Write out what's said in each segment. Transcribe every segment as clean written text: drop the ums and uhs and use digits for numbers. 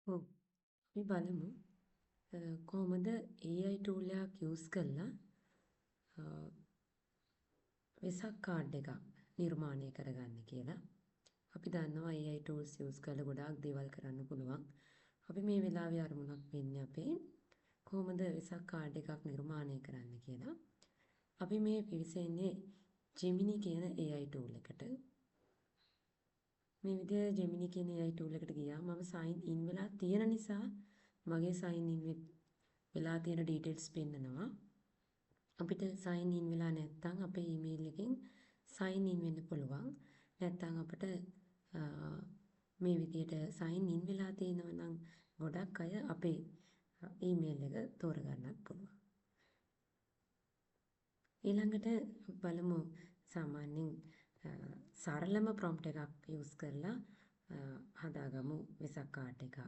ඔව්. අපි බලමු කොහොමද AI tool එකක් යූස් කරලා වෙසක් කාඩ් එකක් නිර්මාණය කරගන්න කියලා. අපි දන්නවා AI tools යූස් කරලා ගොඩාක් දේවල් කරන්න පුළුවන්. අපි මේ වෙලාවේ අරමුණක් වෙන්නේ අපේ කොහොමද වෙසක් කාඩ් එකක් නිර්මාණය කරන්න කියලා. අපි මේ පිවිසෙන්නේ Gemini කියන AI tool එකට. මේ විදිහට Gemini කියන AI tool එකට ගියා. මම sign in වෙලා තියෙන නිසා මගේ sign in වෙලා තියෙන details පෙන්නනවා. අපිට sign in වෙලා නැත්නම් අපේ email එකෙන් sign in වෙන්න පුළුවන්. නැත්නම් අපිට මේ විදිහට sign in වෙලා තියෙනවා නම් ගොඩක් අය අපේ email එක තෝරගන්නත් පුළුවන්. ඊළඟට බලමු සාමාන්‍යයෙන් සරලම prompt එකක් use කරලා හදාගමු වෙසක් කාඩ් එකක්.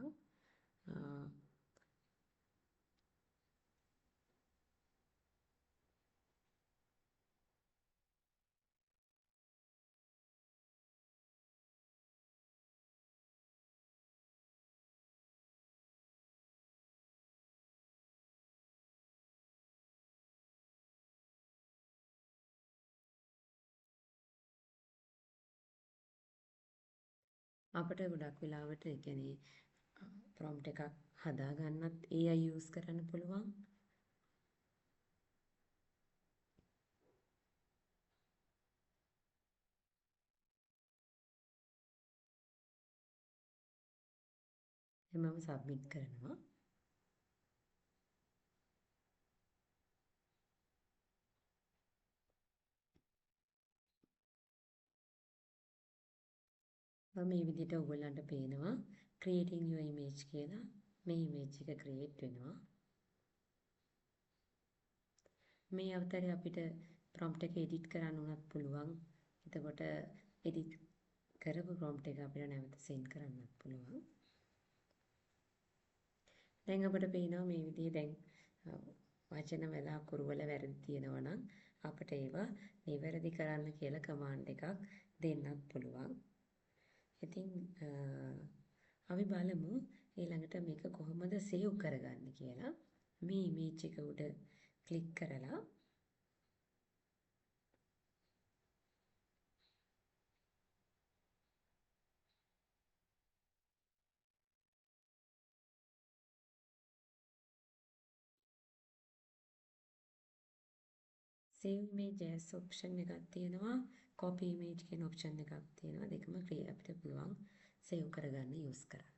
අපිට ගොඩක් වෙලාවට ඒ කියන්නේ prompt එකක් හදාගන්නත් AI use කරන්න පුළුවන්. මම submit කරනවා. මේ විදිහට ඔයගොල්ලන්ට පේනවා creating your image කියලා. මේ image එක create වෙනවා. මේ අවතරේ අපිට prompt එක edit කරන්න උනත් පුළුවන්. එතකොට edit කරපු prompt එක අපිට නැවත send කරන්නත් පුළුවන්. දැන් අපිට පේනවා මේ විදිහේ දැන් වචන වල අකුරු වල වැරදි තියෙනවා නම් අපිට ඒවා නිවැරදි කරන්න කියලා command එකක් දෙන්නත් පුළුවන්. ඉතින් අපි බලමු ඊළඟට මේක කොහොමද සේව් කරගන්න කියලා. මේ ඉමේජ් එක උඩ ක්ලික් කරලා save image as option එකක් තියෙනවා. copy image කියන option එකක් තියෙනවා. දෙකම අපිට පුළුවන් save කරගන්න use කරන්න.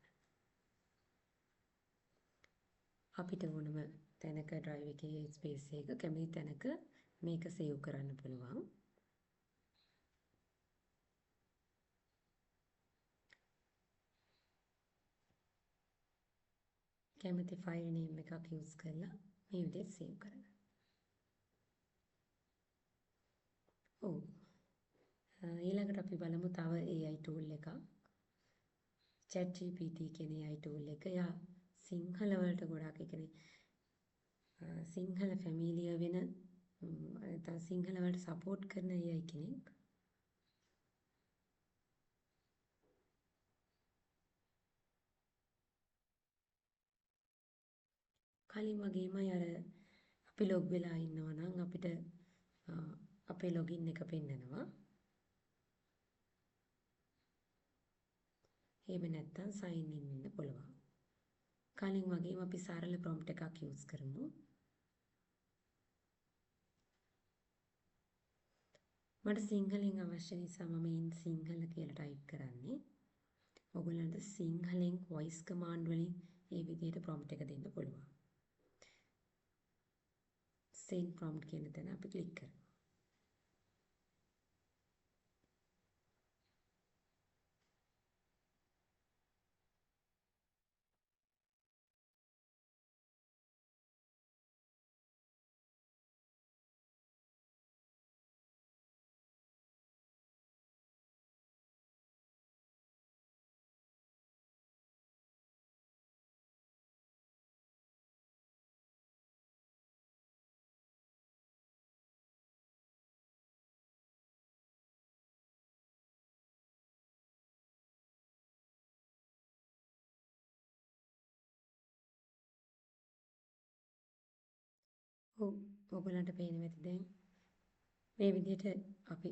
අපිට ඕනම තැනක drive එකේ space එක කැමති තැනක මේක save කරන්න පුළුවන්. කැමති file name එකක් use කරලා මේ විදිහට save කරගන්න. ඔව්. ඊළඟට අපි බලමු තව AI tool එකක්. ChatGPT කියන AI tool එක. යා සිංහල වලට ගොඩාක් ඒ කියන්නේ සිංහල ෆැමිලියර් වෙන නැත්නම් සිංහල වලට සපෝට් කරන AI කෙනෙක්. කලින් වගේමයි අර අපි ලොග් වෙලා ඉන්නවා නම් අපිට අපේ ලොගින් එක පෙන්නනවා. එහෙම නැත්නම් sign in වෙන්න පුළුවන්. කලින් වගේම අපි සරල prompt එකක් use කරමු. මට සිංහලෙන් අවශ්‍ය නිසා මම in සිංහල කියලා type කරන්නේ. ඔයගොල්ලන්ට සිංහලෙන් voice command වලින් මේ විදිහට prompt එක දෙන්න පුළුවන්. send prompt කියන තැන අපි ක්ලික් කරමු. ඔයගලන්ට පේනවා ඇති දැන් මේ විදිහට අපි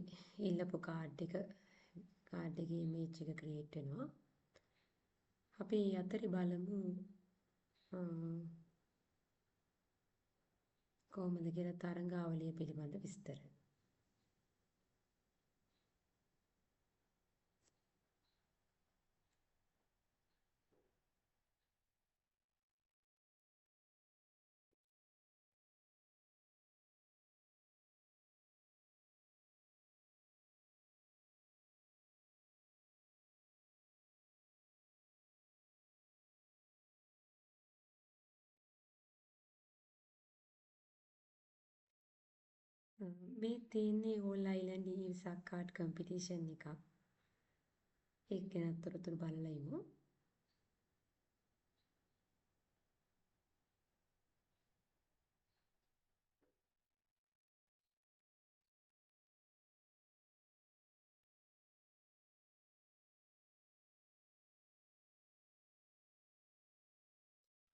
ඉල්ලපු කාඩ් එකේ ඉමේජ් එක ක්‍රියේට් වෙනවා. අපි අතරේ බලමු කොහොමද කියලා තරංගාවලිය පිළිබඳ විස්තර. මේ තියෙන්නේ ඕල් අයිලන්ඩ් ඉසක් කාඩ් කම්පිටිෂන් එකක්. ඒක ගැන තොරතුරු බලලා ඉමු.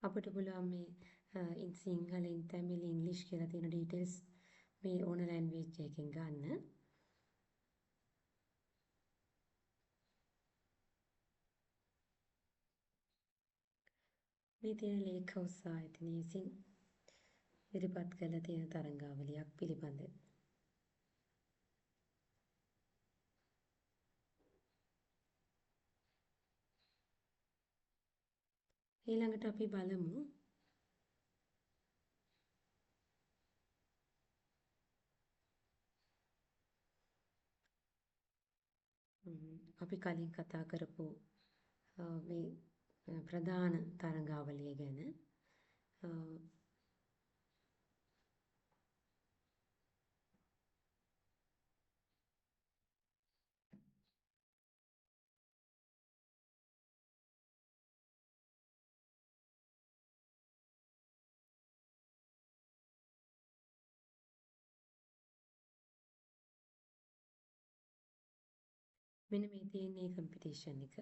අපිට පුළුවන් මේ සිංහලෙන් තමිල් ඉංග්‍රීසි කියලා තියෙන ඩීටේල්ස් මේ ඕන ලැන්ග්වේජ් එකකින් ගන්න. මේ තියෙන ලේක් හවුස් ආයතනයේ විසින් ඉදිරිපත් කළ තියෙන තරංගාවලියක් පිළිබඳ. ඊළඟට අපි බලමු අපි කලින් කතා කරපු මේ ප්‍රධාන තරංගාවලිය ගැන. මෙන්න මේ තියෙන්නේ කම්පිටිෂන් එක.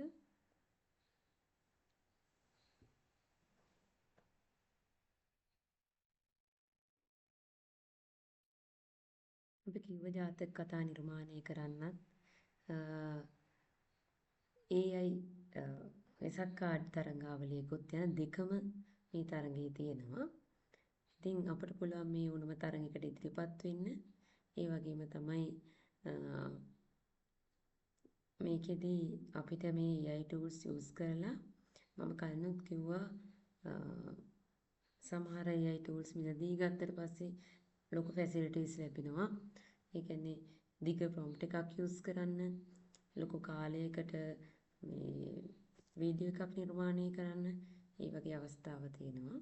අපි කිව්ව ජාතක කතා නිර්මාණය කරන්නත් AI වෙසක් කාඩ් තරංගාවලියකුත් යන දෙකම මේ තරඟේ තියෙනවා. ඉතින් අපිට පුළුවන් මේ ඕනම තරඟයකට ඉදිරිපත් වෙන්න. ඒ වගේම තමයි මේකෙදි අපිට මේ AI tools use කරලා මම කලිනුත් කිව්වා සමහර AI tools මිලදී ගත්තට පස්සේ ලොකු facilities ලැබෙනවා. ඒ කියන්නේ දිග prompt එකක් use කරන්න, ලොකු කාලයකට මේ වීඩියෝ එකක් නිර්මාණය කරන්න, ඒ වගේ අවස්ථාව තියෙනවා.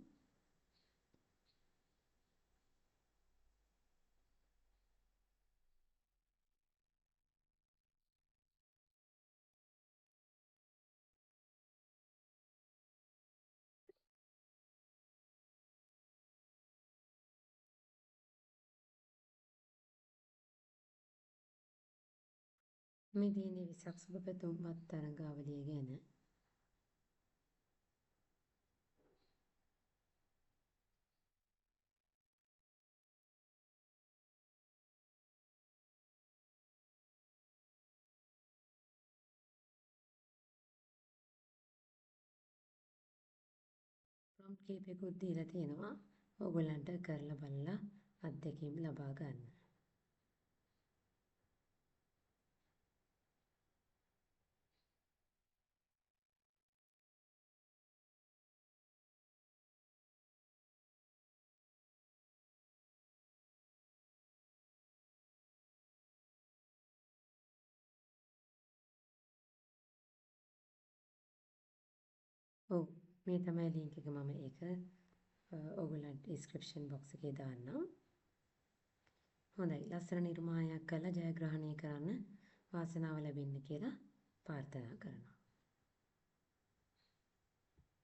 මේ තියෙන්නේ විසක් සුබ පැතුම්පත් තරංගාවලිය ගැන. ප්‍රොම්ප්ට් කීපයකුත් දීලා තියෙනවා. ඕගොල්ලන්ට කරලා බලලා අත්දැකීම් ලබා ගන්න. ඔව් මේ තමයි ලින්ක් එක. මම ඒක ඕගොල්ලන්ට ඩිස්ක්‍රිප්ෂන් බොක්ස් එකේ දාන්නම්. හොඳයි. ලස්සන නිර්මාණයක් කරලා ජයග්‍රහණය කරන්න වාසනාව ලැබෙන්න කියලා ප්‍රාර්ථනා කරනවා.